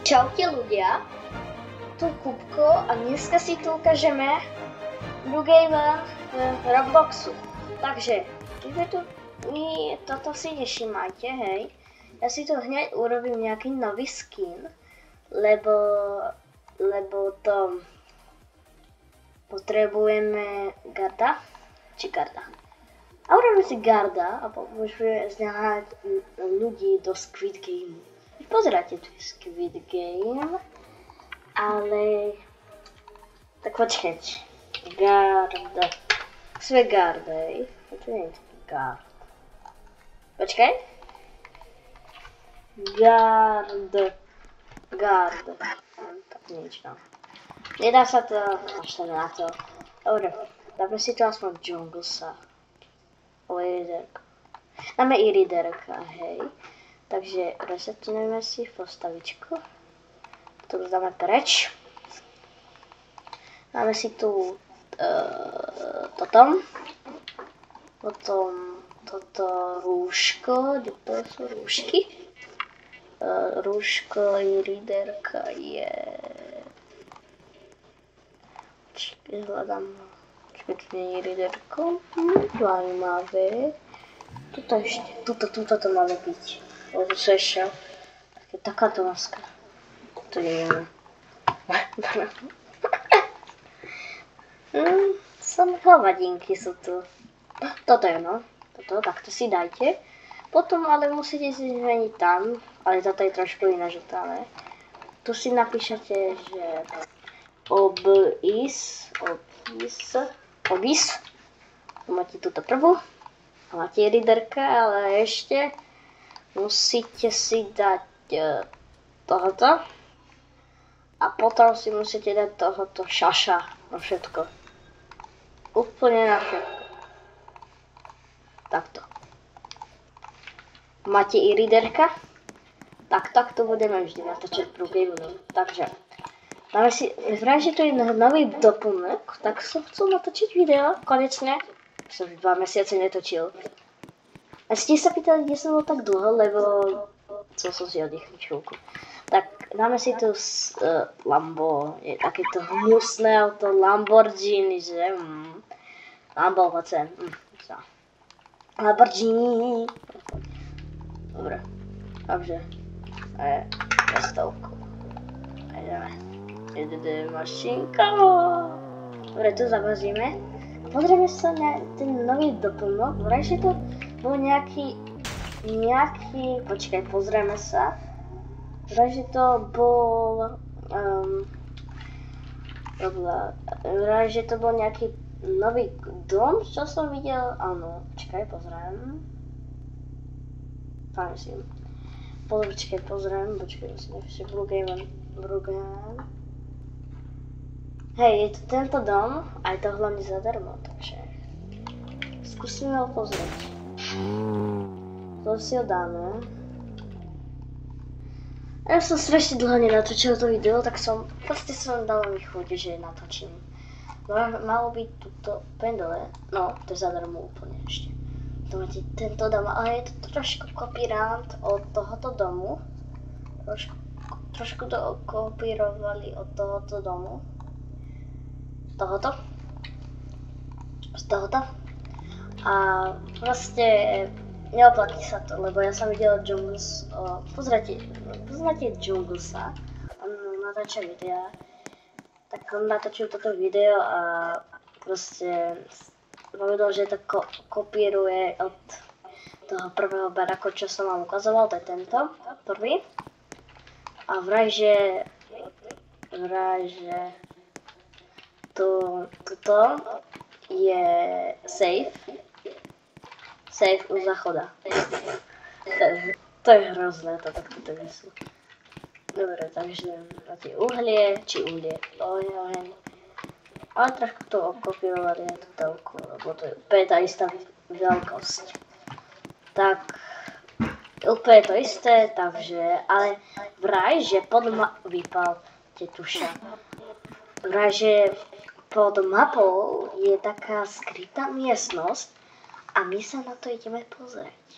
Čaute ľudia, tu Kupko a dneska si tu ukážeme Brueghaven v Robloxu. Takže, vy toto si nevšimajte, hej. Ja si tu hneď urobím nejaký nový skin, lebo to potrebujeme garda, A urobím si garda a môžeme zňahať ľudí do Squid Game. Pozeráte tu Squid Game, ale tak počkajte. Garda. Sve garda, hej. To nie je gard. Počkaj. Gard. Tak nič, no. Nedá sa to, až na to. Dobre, dáme si to aspoň Junglesa. Liderka. Dáme i Liderka, hej. Takže resetujeme si postavičku. Tu dáme preč. Dáme si tu toto. Potom toto rúško. Kde to sú rúšky? Rúško i líderka je... Počkej, hľadám. Počkej, tu nie je líderko. Zaujímavé. Tuto to máme byť. Lebo to ešte takáto maska. To je jedno. Samé hovadinky sú tu. Toto je no. Takto si dajte. Potom ale musíte si zmeniť tam. Ale toto je trošku iné žltané. Tu si napíšete, že obis. Máte túto prvú. A máte líderka, ale ešte musíte si dať tohoto a potom si musíte dať tohoto šaša na všetko. Úplne na všetko. Takto. Máte i líderka? Takto budeme vždy natáčať Brueghaven. Takže dáme si, vraj, že to je nový doplnok, tak som chcel natočiť video, konečne. Som 2 mesiace netočil. A ste sa pýtali, kde som bol tak dlho, lebo chcel som si oddychnúť chvíľku. Tak dáme si tu Lambo, je takéto hnusné auto, Lamborghini, že? Lambo, poď sem. Lamborghini. Dobre, takže, pestovku. Ideme mašinka. Dobre, tu zavazíme. Pozrieme sa na ten nový doplnok, vraj, že to bol nejaký, počkaj, pozrieme sa. Vraj, že to bol, vraj, že to bol nejaký nový dom, čo som videl, áno, počkaj, pozriem. Pozriem, musím ešte Brueghaven. Hej, je to tento dom a je to hlavne zadarmo, takže skúsime ho pozrieť. To si ho dáme. Ja som strašne dlho nenatočil to video, tak som dal mi chuť, že natočím. Malo byť tuto pendole, no to je zadarmo úplne ešte. To máte tento dom, ale je to trošku kopírant od tohoto domu. Trošku to kopírovali od tohoto domu. Z tohoto. A proste neoplatí sa to, lebo ja som videl Jungles, poznáte Junglesa, on natáča videa, tak on natočil toto video a proste povedal, že to kopíruje od toho prvého barako, čo som vám ukazoval, to je tento, prvý. A vraj, že tuto je safe u záchoda. To je hrozné, to takto sú. Dobre, takže máte uhlie, oheň. Ale trošku to okopírovali na tú telku, lebo to je úplne tá istá veľkosť. Tak, úplne to isté, takže, ale vraj, že vypal tetuša. Vraj, že pod mapou je taká skrytá miestnosť a my sa na to ideme pozrieť.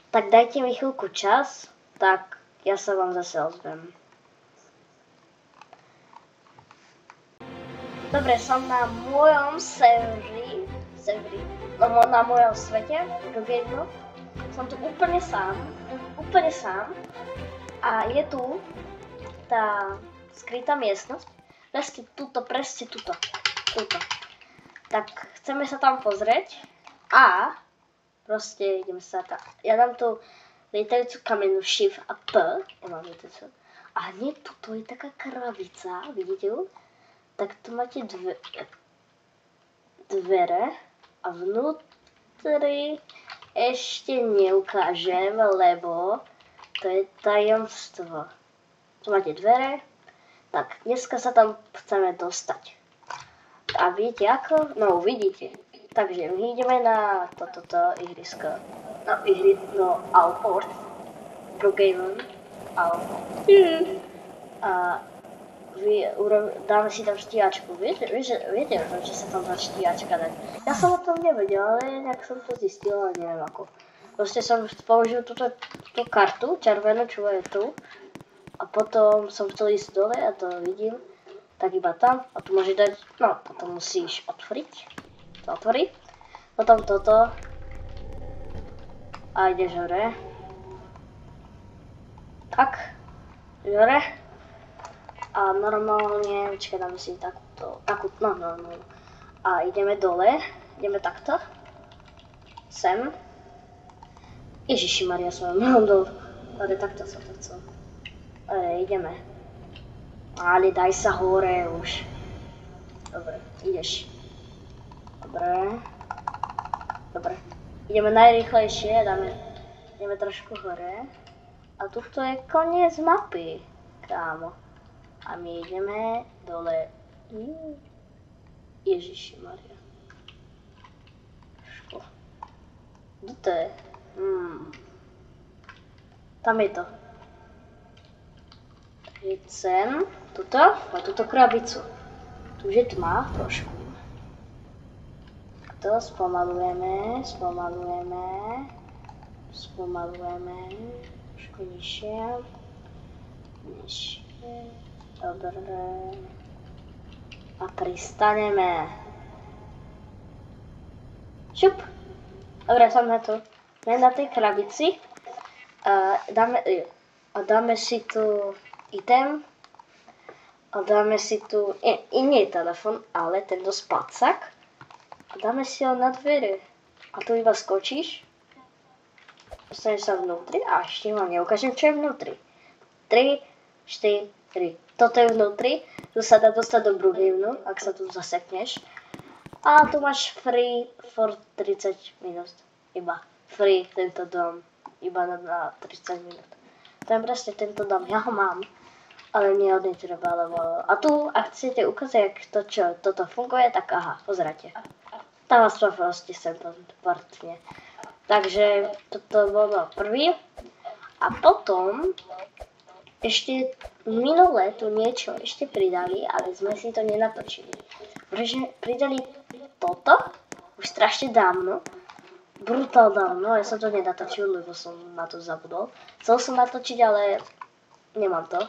Tak dajte mi chvíľku čas, tak ja sa vám zase ozvem. Dobre, som na mojom serveri, no na mojom svete, Rogainu. Som tu úplne sám. A je tu tá skrytá miestnosť. Presne tuto. Tak chceme sa tam pozrieť a proste ideme sa tam. Ja dám tu lietajúcu kamenu Shift a P. Ja mám lietajúcu. A hneď tuto je taká kravica, vidíte ju? Tak tu máte dvere a vnútri ešte neukážem, lebo to je tajomstvo. Tu máte dvere, tak dneska sa tam chceme dostať. A viete ako? No uvidíte. Takže my ideme na toto ihrisko. No Alport. Brookhaven. Alport. A dáme si tam štíhačku. Viete, že sa tam dá štíhačka dať. Ja som o tom nevedel, ale nejak som to zistil, ale neviem ako. Proste som použil túto kartu, červenú, čo je tu. A potom som chcel ísť dole a to vidím. Tak iba tam. A tu môžeš dať, no potom musíš otvoriť. To otvorí. Potom toto. A ideš hore. Tak. Hore. A normálne, počkaj, dáme si takúto, no. A ideme dole, ideme takto. Sem. Ježišimaria, som mám dole. Ale takto som to chcel. Ideme. Ale daj sa hore už. Dobre, ideš. Dobre. Ideme najrýchlejšie, ideme trošku hore. A tuto je koniec mapy, kámo. A my ideme dole. Ježišimaria. Kto to je? Tam je to. Takže sem, tuto, a túto krabicu. Tu už je tma trošku. To spomalujeme. Trošku nižšie. Dobre. A pristaneme. Šup. Dobre, som na to. Na tej krabici. Dáme si tu item. A dáme si tu, nie telefon, ale tento spacák. A dáme si ho na dvere. A tu iba skočíš. Dostaneš sa vnútri a ešte vám neukážem, čo je vnútri. 3, 4, 3. Toto je vnútri. Tu sa dá dostať do Brookhavenu, ak sa tu zasekneš. A tu máš free for 30 minút. Iba free tento dom. Iba na 30 minút. To je presne tento dom. Ja ho mám. Ale nie od netreba, lebo... A tu, ak chcete ukázať, jak toto funguje, tak aha, pozrite. Tam vás to proste sem partne. Takže toto bolo prvý. A potom ešte minule tu niečo ešte pridali, ale sme si to nenatočili. Pretože pridali toto už strašne dávno. Brutál dávno, ja som to nenatočil, lebo som na to zabudol. Chcel som natočiť, ale nemám to.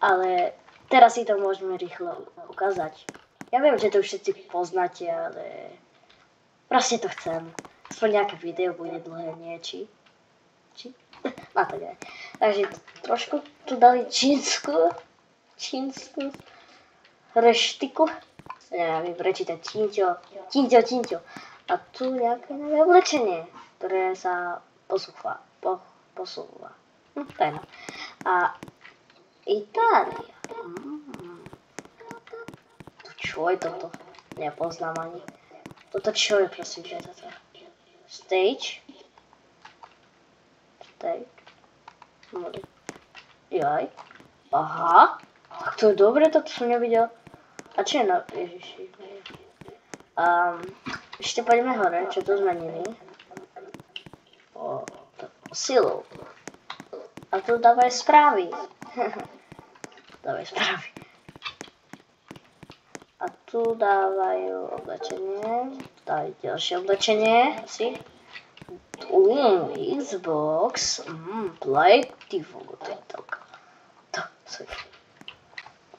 Ale teraz si to môžeme rýchlo ukázať. Ja viem, že to už všetci poznáte, ale proste to chcem. Aspoň nejaké video bude dlhé, nie? Či? No to nie. Takže trošku tu dali čínsku reštiku. Neviem prečítať Čínťo. A tu nejaké nové oblečenie, ktoré sa posúva. Tajno. A Itália. Čo je toto? Nepoznám ani. Toto čo je, prosím, že je toto? Stage. Jaj. Aha. Tak to je dobre, toto som nevidel. A čo je na... Ježiši. Ešte poďme hore, čo tu zmenili. Silu. A tu dávaj správy. A tu dávajú oblečenie. Dávajú ďalšie oblečenie. Si. Xbox. Play. Ty vogo, to je toľko.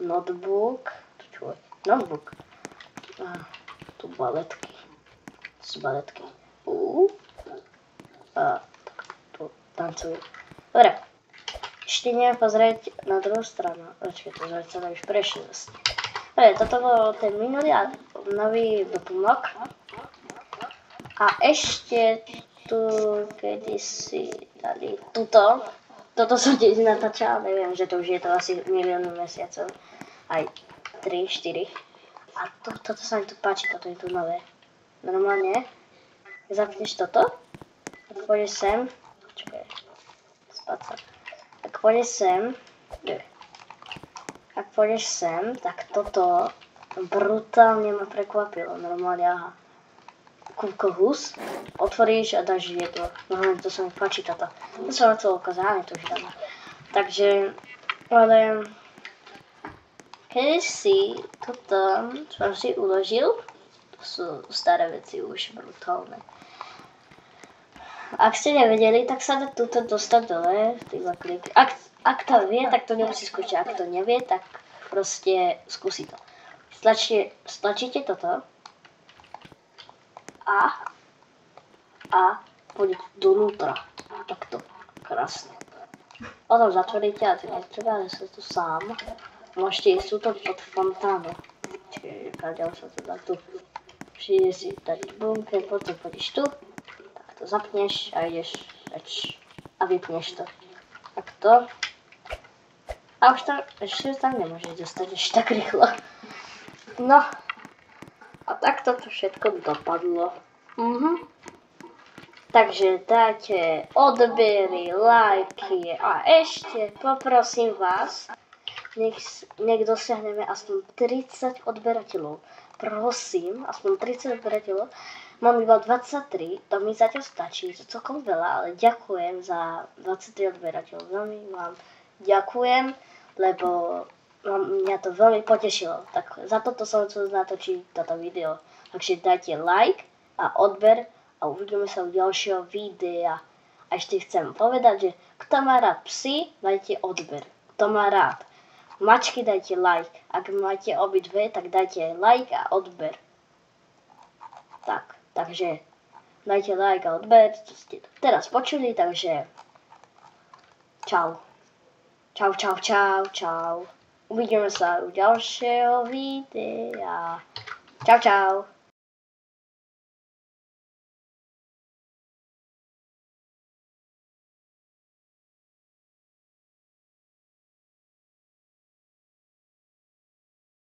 Notebook. Notebook. A tu baletky. Z baletky. A tak tu tancujú. Dobre. Ešte ideme pozrieť na druhú stranu. Počkej, to zrcadlo už prešli vlastne. Dobre, toto bol ten minulý a nový doplnok. A ešte tu kedysi dali tuto. Toto som tiež natáčala, neviem, že to už je to asi miliónu mesiacov. Aj 3, 4. A toto sa mi tu páči, toto je tu nové. Normálne, zapneš toto, ak pôjdeš sem, počkaj, spať sa. Ak pôjdeš sem, tak toto brutálne ma prekvapilo, normálne, aha. Kúkohus, otvoríš a dáš jedlo. Normálne to sa mi páči toto. To som chcel ukázať, to už dáme. Takže, ale kedysi toto som si uložil, to sú staré veci už brutálne. Ak ste nevedeli, tak sa dá túto dostať dole, iba klik. Ak to vie, tak to nemusí skúšať. Ak to nevie, tak proste skúsi to. Stlačíte toto a pôjde donútra. Takto. Krásne. Potom zatvoríte a to netreba, ale sa tu sám. Môžete ísť túto pod fontánu. Čiže káďal sa to dá tu. Přijde si dať bunker, potom pôjdeš tu. To zapneš a ideš reč a vypneš to. Takto. A už tam, ešte tam nemôžeš dostať ešte tak rýchlo. No. A takto to všetko dopadlo. Takže dáte odbery, lajky a ešte poprosím vás, nech dosiahneme aspoň 30 odberateľov. Prosím, aspoň 30 odberateľov. Mám iba 23, to mi zatiaľ stačí, to celkom veľa, ale ďakujem za 23 odberateľov. Veľmi vám ďakujem, lebo mňa to veľmi potešilo. Tak za toto som chcel natočiť toto video. Takže dajte like a odber a uvidíme sa u ďalšieho videa. A ešte chcem povedať, že kto má rád psy, dajte odber. Kto má rád mačky, dajte like. Ak máte obidve, tak dajte like a odber. Tak. Takže dajte like a odber, čo ste teraz počuli, takže čau. Čau. Uvidíme sa u ďalšieho videa. Čau.